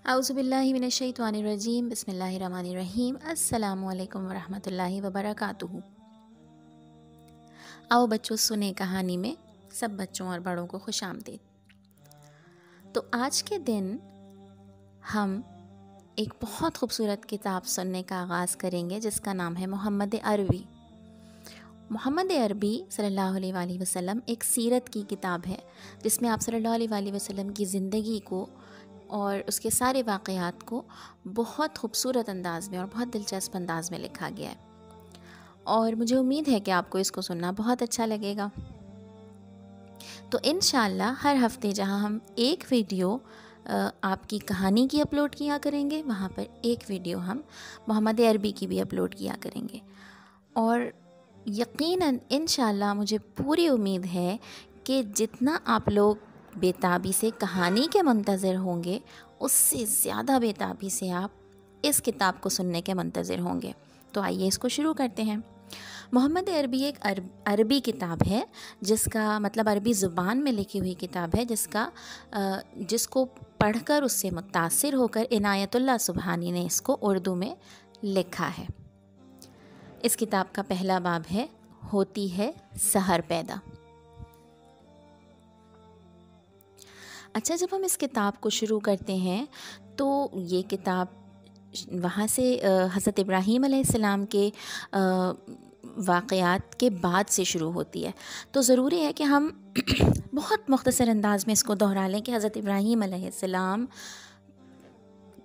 اعوذ باللہ من الشیطان الرجیم بسم اللہ الرحمن الرحیم السلام علیکم ورحمۃ اللہ وبرکاتہ۔ آؤ بچوں سنیں کہانی میں سب بچوں اور بڑوں کو خوش آمدید۔ تو آج کے دن ہم ایک بہت خوبصورت کتاب سننے کا آغاز کریں گے جس کا نام ہے محمد عربی۔ محمد عربی صلی اللہ علیہ وآلہ وسلم ایک سیرت کی کتاب ہے جس میں آپ صلی اللہ علیہ وآلہ وسلم کی زندگی کو اور اس کے سارے واقعات کو بہت خوبصورت انداز میں اور بہت دلچسپ انداز میں لکھا گیا ہے، اور مجھے امید ہے کہ آپ کو اس کو سننا بہت اچھا لگے گا۔ تو انشاءاللہ ہر ہفتے جہاں ہم ایک ویڈیو آپ کی کہانی کی اپلوڈ کیا کریں گے، وہاں پر ایک ویڈیو ہم محمد عربی کی بھی اپلوڈ کیا کریں گے، اور یقیناً انشاءاللہ مجھے پوری امید ہے کہ جتنا آپ لوگ بےتابی سے کہانی کے منتظر ہوں گے، اس سے زیادہ بےتابی سے آپ اس کتاب کو سننے کے منتظر ہوں گے۔ تو آئیے اس کو شروع کرتے ہیں۔ محمد عربی ایک عربی کتاب ہے جس کا مطلب عربی زبان میں لکھی ہوئی کتاب ہے جس کو پڑھ کر اس سے متاثر ہو کر عنایت اللہ سبحانی نے اس کو اردو میں لکھا ہے۔ اس کتاب کا پہلا باب ہے ہوتی ہے سحر پیدا۔ اچھا، جب ہم اس کتاب کو شروع کرتے ہیں تو یہ کتاب وہاں سے حضرت ابراہیم علیہ السلام کے واقعات کے بعد سے شروع ہوتی ہے، تو ضروری ہے کہ ہم بہت مختصر انداز میں اس کو دہرا لیں کہ حضرت ابراہیم علیہ السلام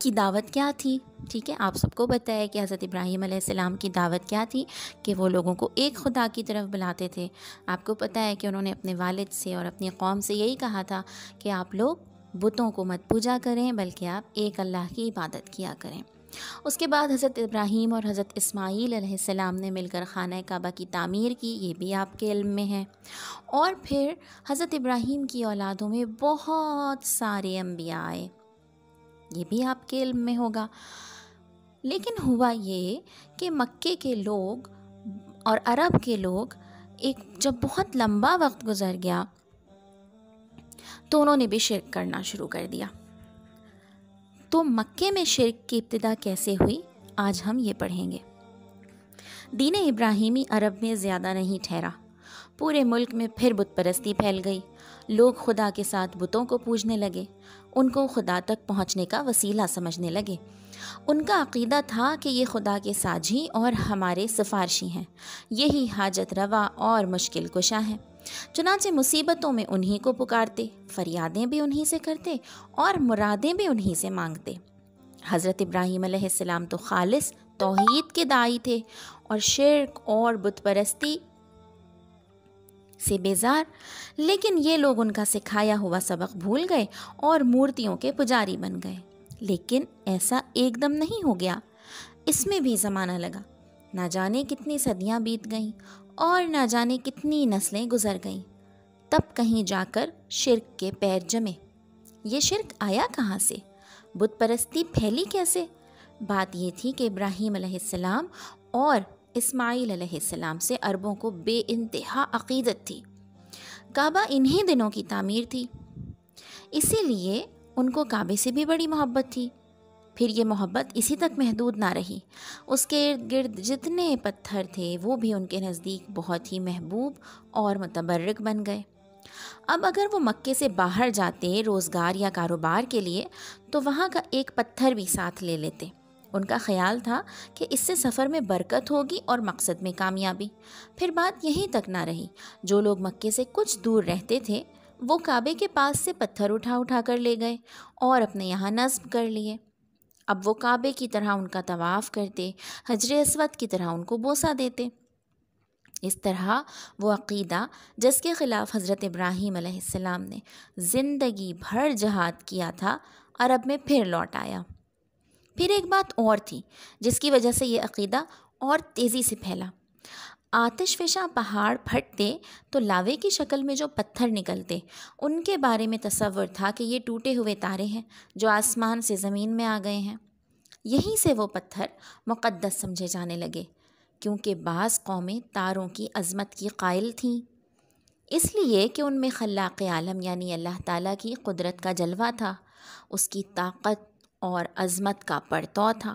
کی دعوت کیا تھی۔ ٹھیک ہے، آپ سب کو پتہ ہے کہ حضرت ابراہیم علیہ السلام کی دعوت کیا تھی، کہ وہ لوگوں کو ایک خدا کی طرف بلاتے تھے۔ آپ کو پتہ ہے کہ انہوں نے اپنے والد سے اور اپنی قوم سے یہی کہا تھا کہ آپ لوگ بتوں کو مت پوجا کریں بلکہ آپ ایک اللہ کی عبادت کیا کریں۔ اس کے بعد حضرت ابراہیم اور حضرت اسماعیل علیہ السلام نے مل کر خانہ کعبہ کی تعمیر کی، یہ بھی آپ کے علم میں ہے۔ اور پھر حضرت ابراہیم کی اولادوں میں بہت سارے انبیاء آئے، یہ بھی آپ کے علم میں ہوگا۔ لیکن ہوا یہ کہ مکے کے لوگ اور عرب کے لوگ جب بہت لمبا وقت گزر گیا تو انہوں نے بھی شرک کرنا شروع کر دیا۔ تو مکے میں شرک کی ابتدا کیسے ہوئی، آج ہم یہ پڑھیں گے۔ دین ابراہیمی عرب میں زیادہ نہیں ٹھہرا، پورے ملک میں پھر بت پرستی پھیل گئی، لوگ خدا کے ساتھ بتوں کو پوجنے لگے، ان کو خدا تک پہنچنے کا وسیلہ سمجھنے لگے۔ ان کا عقیدہ تھا کہ یہ خدا کے ساجھی اور ہمارے سفارشی ہیں، یہی حاجت روا اور مشکل کشا ہیں۔ چنانچہ مصیبتوں میں انہی کو پکارتے، فریادیں بھی انہی سے کرتے اور مرادیں بھی انہی سے مانگتے۔ حضرت ابراہیم علیہ السلام تو خالص توحید کے داعی تھے اور شرک اور بت پرستی سے بیزار، لیکن یہ لوگ ان کا سکھایا ہوا سبق بھول گئے اور مورتیوں کے پجاری بن گئے۔ لیکن ایسا ایک دم نہیں ہو گیا، اس میں بھی زمانہ لگا، نہ جانے کتنی صدیاں بیت گئیں اور نہ جانے کتنی نسلیں گزر گئیں، تب کہیں جا کر شرک کے پیر جمے۔ یہ شرک آیا کہاں سے؟ بت پرستی پھیلی کیسے؟ بات یہ تھی کہ ابراہیم علیہ السلام اور اسماعیل علیہ السلام سے عربوں کو بے انتہا عقیدت تھی۔ کعبہ انہی دنوں کی تعمیر تھی، اسی لیے ان کو کعبے سے بھی بڑی محبت تھی۔ پھر یہ محبت اسی تک محدود نہ رہی، اس کے ارد گرد جتنے پتھر تھے وہ بھی ان کے نزدیک بہت ہی محبوب اور متبرک بن گئے۔ اب اگر وہ مکے سے باہر جاتے روزگار یا کاروبار کے لیے تو وہاں کا ایک پتھر بھی ساتھ لے لیتے۔ ان کا خیال تھا کہ اس سے سفر میں برکت ہوگی اور مقصد میں کامیابی۔ پھر بات یہیں تک نہ رہی، جو لوگ مکے سے کچھ دور رہتے تھے وہ کعبے کے پاس سے پتھر اٹھا کر لے گئے اور اپنے یہاں نصب کر لیے۔ اب وہ کعبے کی طرح ان کا طواف کرتے، حجر اسود کی طرح ان کو بوسہ دیتے۔ اس طرح وہ عقیدہ جس کے خلاف حضرت ابراہیم علیہ السلام نے زندگی بھر جہاد کیا تھا، عرب میں پھر لوٹ آیا۔ پھر ایک بات اور تھی جس کی وجہ سے یہ عقیدہ اور تیزی سے پھیلا۔ آتش فشاں پہاڑ پھٹتے تو لاوے کی شکل میں جو پتھر نکلتے، ان کے بارے میں تصور تھا کہ یہ ٹوٹے ہوئے تارے ہیں جو آسمان سے زمین میں آ گئے ہیں۔ یہیں سے وہ پتھر مقدس سمجھے جانے لگے، کیونکہ بعض قومیں تاروں کی عظمت کی قائل تھیں، اس لیے کہ ان میں خلاق عالم یعنی اللہ تعالیٰ کی قدرت کا جلوہ تھا، اس کی طاقت اور عظمت کا پرتو تھا۔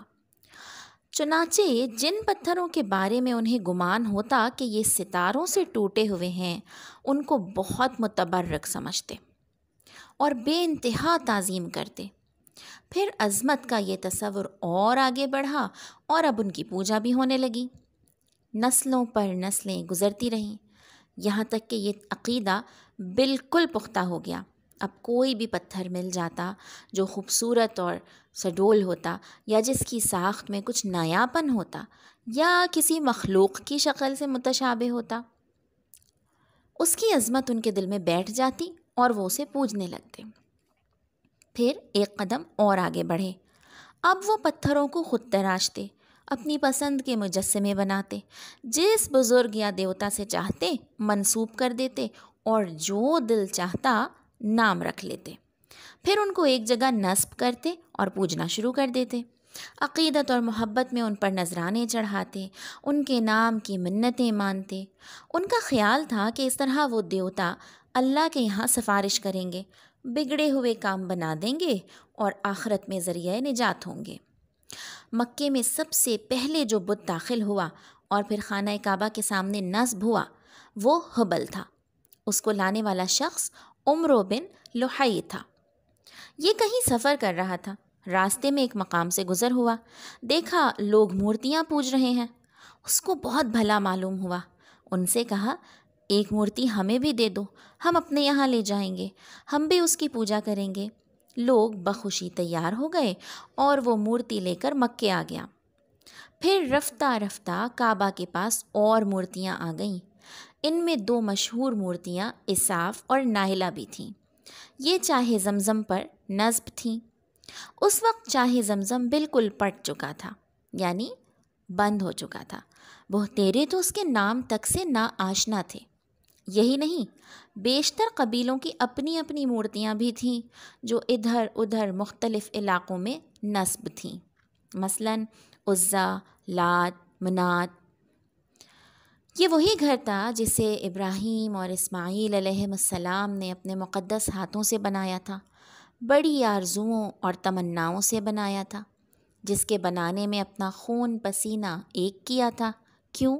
چنانچہ جن پتھروں کے بارے میں انہیں گمان ہوتا کہ یہ ستاروں سے ٹوٹے ہوئے ہیں، ان کو بہت متبرک سمجھتے اور بے انتہا تعظیم کرتے۔ پھر عظمت کا یہ تصور اور آگے بڑھا اور اب ان کی پوجا بھی ہونے لگی۔ نسلوں پر نسلیں گزرتی رہیں، یہاں تک کہ یہ عقیدہ بالکل پختہ ہو گیا۔ اب کوئی بھی پتھر مل جاتا جو خوبصورت اور سڈول ہوتا، یا جس کی ساخت میں کچھ نیاپن ہوتا، یا کسی مخلوق کی شکل سے متشابہ ہوتا، اس کی عظمت ان کے دل میں بیٹھ جاتی اور وہ اسے پوجنے لگتے۔ پھر ایک قدم اور آگے بڑھے، اب وہ پتھروں کو خود تراشتے، اپنی پسند کے مجسمے بناتے، جس بزرگ یا دیوتا سے چاہتے منسوب کر دیتے اور جو دل چاہتا نام رکھ لیتے۔ پھر ان کو ایک جگہ نصب کرتے اور پوجنا شروع کر دیتے، عقیدت اور محبت میں ان پر نذرانے چڑھاتے، ان کے نام کی منتیں مانتے۔ ان کا خیال تھا کہ اس طرح وہ دیوتا اللہ کے یہاں سفارش کریں گے، بگڑے ہوئے کام بنا دیں گے اور آخرت میں ذریعہ نجات ہوں گے۔ مکے میں سب سے پہلے جو بت داخل ہوا اور پھر خانہ کعبہ کے سامنے نصب ہوا وہ ہبل تھا۔ اس کو لانے والا شخص عمرو بن لحی تھا۔ یہ کہیں سفر کر رہا تھا، راستے میں ایک مقام سے گزر ہوا، دیکھا لوگ مورتیاں پوج رہے ہیں۔ اس کو بہت بھلا معلوم ہوا، ان سے کہا ایک مورتی ہمیں بھی دے دو، ہم اپنے یہاں لے جائیں گے، ہم بھی اس کی پوجا کریں گے۔ لوگ بخوشی تیار ہو گئے اور وہ مورتی لے کر مکے آ گیا۔ پھر رفتہ رفتہ کعبہ کے پاس اور مورتیاں آ گئیں۔ ان میں 2 مشہور مورتیاں اساف اور نائلہ بھی تھیں۔ یہ چاہے زمزم پر نصب تھیں۔ اس وقت چاہے زمزم بالکل پٹ چکا تھا، یعنی بند ہو چکا تھا۔ بہتیرے تو اس کے نام تک سے نا آشنا تھے۔ یہی نہیں، بیشتر قبیلوں کی اپنی اپنی مورتیاں بھی تھیں جو ادھر ادھر مختلف علاقوں میں نصب تھیں، مثلاً عزا، لات، منات۔ یہ وہی گھر تھا جسے ابراہیم اور اسماعیل علیہ السلام نے اپنے مقدس ہاتھوں سے بنایا تھا، بڑی آرزوؤں اور تمناؤں سے بنایا تھا، جس کے بنانے میں اپنا خون پسینہ ایک کیا تھا۔ کیوں؟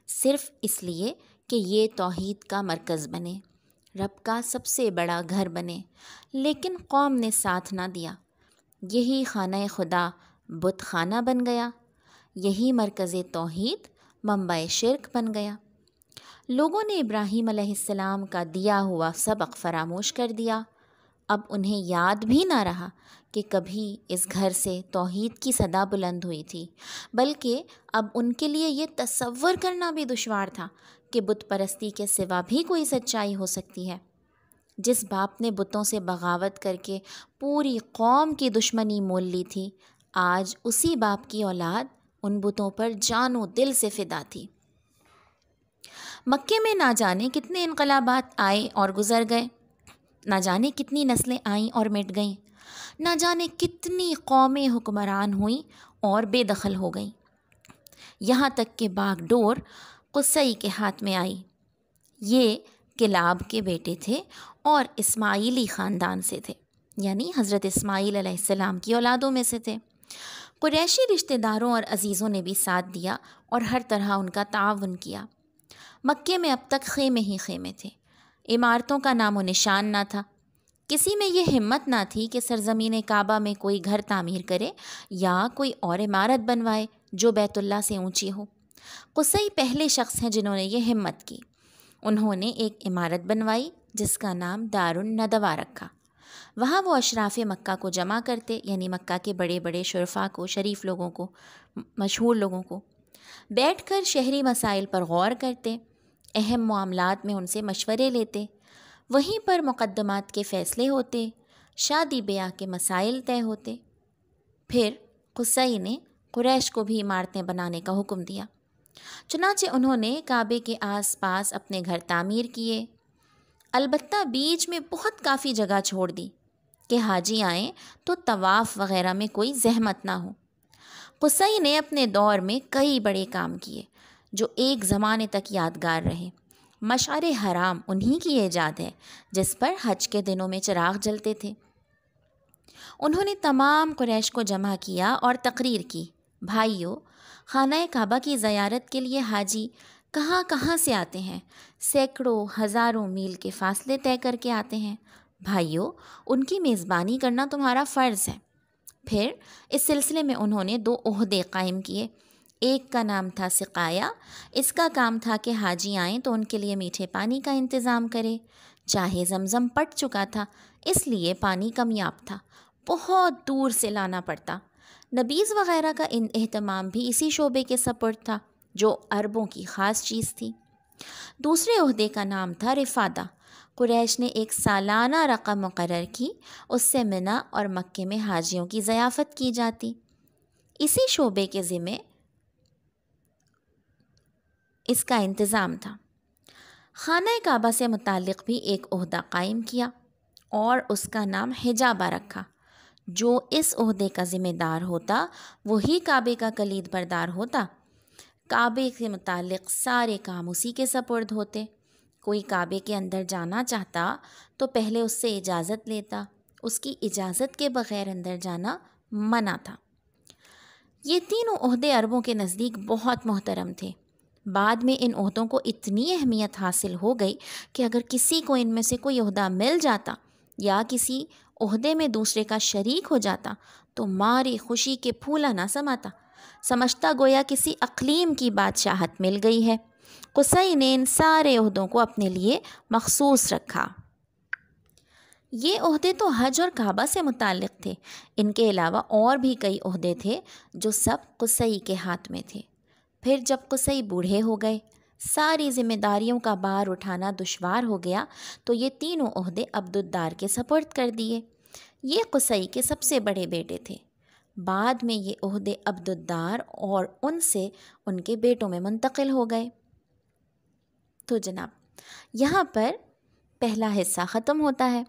صرف اس لیے کہ یہ توحید کا مرکز بنے، رب کا سب سے بڑا گھر بنے۔ لیکن قوم نے ساتھ نہ دیا، یہی خانہ خدا بت خانہ بن گیا، یہی مرکز توحید منبع شرک بن گیا۔ لوگوں نے ابراہیم علیہ السلام کا دیا ہوا سبق فراموش کر دیا۔ اب انہیں یاد بھی نہ رہا کہ کبھی اس گھر سے توحید کی صدا بلند ہوئی تھی، بلکہ اب ان کے لیے یہ تصور کرنا بھی دشوار تھا کہ بت پرستی کے سوا بھی کوئی سچائی ہو سکتی ہے۔ جس باپ نے بتوں سے بغاوت کر کے پوری قوم کی دشمنی مول لی تھی، آج اسی باپ کی اولاد ان بتوں پر جان و دل سے فدا تھی۔ مکے میں نہ جانے کتنے انقلابات آئے اور گزر گئے، نہ جانے کتنی نسلیں آئیں اور مٹ گئیں، نہ جانے کتنی قومیں حکمران ہوئیں اور بے دخل ہو گئیں، یہاں تک کہ باغ ڈور قصی کے ہاتھ میں آئی۔ یہ کلاب کے بیٹے تھے اور اسماعیلی خاندان سے تھے، یعنی حضرت اسماعیل علیہ السلام کی اولادوں میں سے تھے۔ قریشی رشتہ داروں اور عزیزوں نے بھی ساتھ دیا اور ہر طرح ان کا تعاون کیا۔ مکے میں اب تک خیمے ہی خیمے تھے، عمارتوں کا نام و نشان نہ تھا۔ کسی میں یہ ہمت نہ تھی کہ سرزمین کعبہ میں کوئی گھر تعمیر کرے یا کوئی اور عمارت بنوائے جو بیت اللہ سے اونچی ہو۔ قصی پہلے شخص ہیں جنہوں نے یہ ہمت کی۔ انہوں نے ایک عمارت بنوائی جس کا نام دار الندوہ رکھا۔ وہاں وہ اشراف مکہ کو جمع کرتے، یعنی مکہ کے بڑے بڑے شرفاء کو، شریف لوگوں کو، مشہور لوگوں کو، بیٹھ کر شہری مسائل پر غور کرتے، اہم معاملات میں ان سے مشورے لیتے، وہیں پر مقدمات کے فیصلے ہوتے، شادی بیاہ کے مسائل طے ہوتے۔ پھر قصی نے قریش کو بھی عمارتیں بنانے کا حکم دیا، چنانچہ انہوں نے کعبے کے آس پاس اپنے گھر تعمیر کیے، البتہ بیچ میں بہت کافی جگہ چھوڑ دی کہ حاجی آئیں تو طواف وغیرہ میں کوئی زحمت نہ ہو۔ قصی نے اپنے دور میں کئی بڑے کام کیے جو ایک زمانے تک یادگار رہے۔ مشعر حرام انہی کی ایجاد ہے جس پر حج کے دنوں میں چراغ جلتے تھے۔ انہوں نے تمام قریش کو جمع کیا اور تقریر کی، بھائیو، خانہ کعبہ کی زیارت کے لیے حاجی کہاں کہاں سے آتے ہیں، سینکڑوں ہزاروں میل کے فاصلے طے کر کے آتے ہیں، بھائیو ان کی میزبانی کرنا تمہارا فرض ہے۔ پھر اس سلسلے میں انہوں نے 2 عہدے قائم کیے۔ ایک کا نام تھا سقایا، اس کا کام تھا کہ حاجی آئیں تو ان کے لیے میٹھے پانی کا انتظام کرے۔ چاہے زمزم پٹ چکا تھا، اس لیے پانی کمیاب تھا، بہت دور سے لانا پڑتا۔ نبیذ وغیرہ کا اہتمام بھی اسی شعبے کے سپرد تھا، جو عربوں کی خاص چیز تھی۔ دوسرے عہدے کا نام تھا رفادہ۔ قریش نے ایک سالانہ رقم مقرر کی، اس سے منی اور مکے میں حاجیوں کی ضیافت کی جاتی۔ اسی شعبے کے ذمے اس کا انتظام تھا۔ خانہ کعبہ سے متعلق بھی ایک عہدہ قائم کیا اور اس کا نام حجابہ رکھا۔ جو اس عہدے کا ذمہ دار ہوتا وہی کعبے کا کلید بردار ہوتا۔ کعبے سے متعلق سارے کام اسی کے سپرد ہوتے۔ کوئی کعبے کے اندر جانا چاہتا تو پہلے اس سے اجازت لیتا، اس کی اجازت کے بغیر اندر جانا منع تھا۔ یہ تینوں عہدے عربوں کے نزدیک بہت محترم تھے۔ بعد میں ان عہدوں کو اتنی اہمیت حاصل ہو گئی کہ اگر کسی کو ان میں سے کوئی عہدہ مل جاتا یا کسی عہدے میں دوسرے کا شریک ہو جاتا تو ماری خوشی کے پھولا نہ سماتا، سمجھتا گویا کسی اقلیم کی بادشاہت مل گئی ہے۔ قصی نے ان سارے عہدوں کو اپنے لیے مخصوص رکھا۔ یہ عہدے تو حج اور کعبہ سے متعلق تھے۔ ان کے علاوہ اور بھی کئی عہدے تھے جو سب قصی کے ہاتھ میں تھے۔ پھر جب قصی بوڑھے ہو گئے، ساری ذمہ داریوں کا بار اٹھانا دشوار ہو گیا تو یہ تینوں عہدے عبدالدار کے سپرد کر دیے۔ یہ قصی کے سب سے بڑے بیٹے تھے۔ بعد میں یہ عہدے عبدالدار اور ان سے ان کے بیٹوں میں منتقل ہو گئے۔ تو جناب، یہاں پر پہلا حصہ ختم ہوتا ہے۔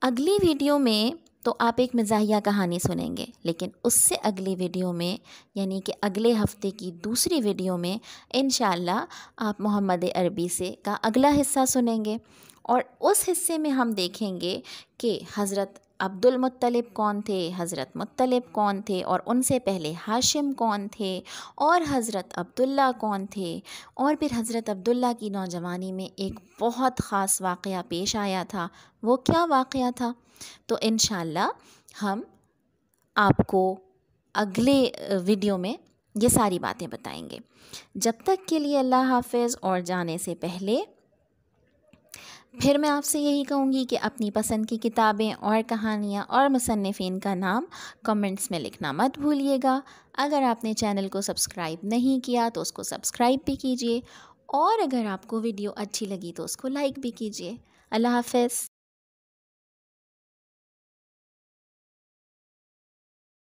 اگلی ویڈیو میں تو آپ ایک مزاحیہ کہانی سنیں گے، لیکن اس سے اگلی ویڈیو میں یعنی کہ اگلے ہفتے کی دوسری ویڈیو میں انشاءاللہ آپ محمد عربی سے کا اگلا حصہ سنیں گے، اور اس حصے میں ہم دیکھیں گے کہ حضرت عبد المطلب کون تھے، حضرت مطلب کون تھے، اور ان سے پہلے ہاشم کون تھے، اور حضرت عبداللہ کون تھے، اور پھر حضرت عبداللہ کی نوجوانی میں ایک بہت خاص واقعہ پیش آیا تھا۔ وہ کیا واقعہ تھا؟ تو انشاءاللہ ہم آپ کو اگلے ویڈیو میں یہ ساری باتیں بتائیں گے۔ جب تک کے لیے اللہ حافظ، اور جانے سے پہلے پھر میں آپ سے یہی کہوں گی کہ اپنی پسند کی کتابیں اور کہانیاں اور مصنفین کا نام کمنٹس میں لکھنا مت بھولیے گا۔ اگر آپ نے چینل کو سبسکرائب نہیں کیا تو اس کو سبسکرائب بھی کیجیے، اور اگر آپ کو ویڈیو اچھی لگی تو اس کو لائک بھی کیجیے۔ اللہ حافظ۔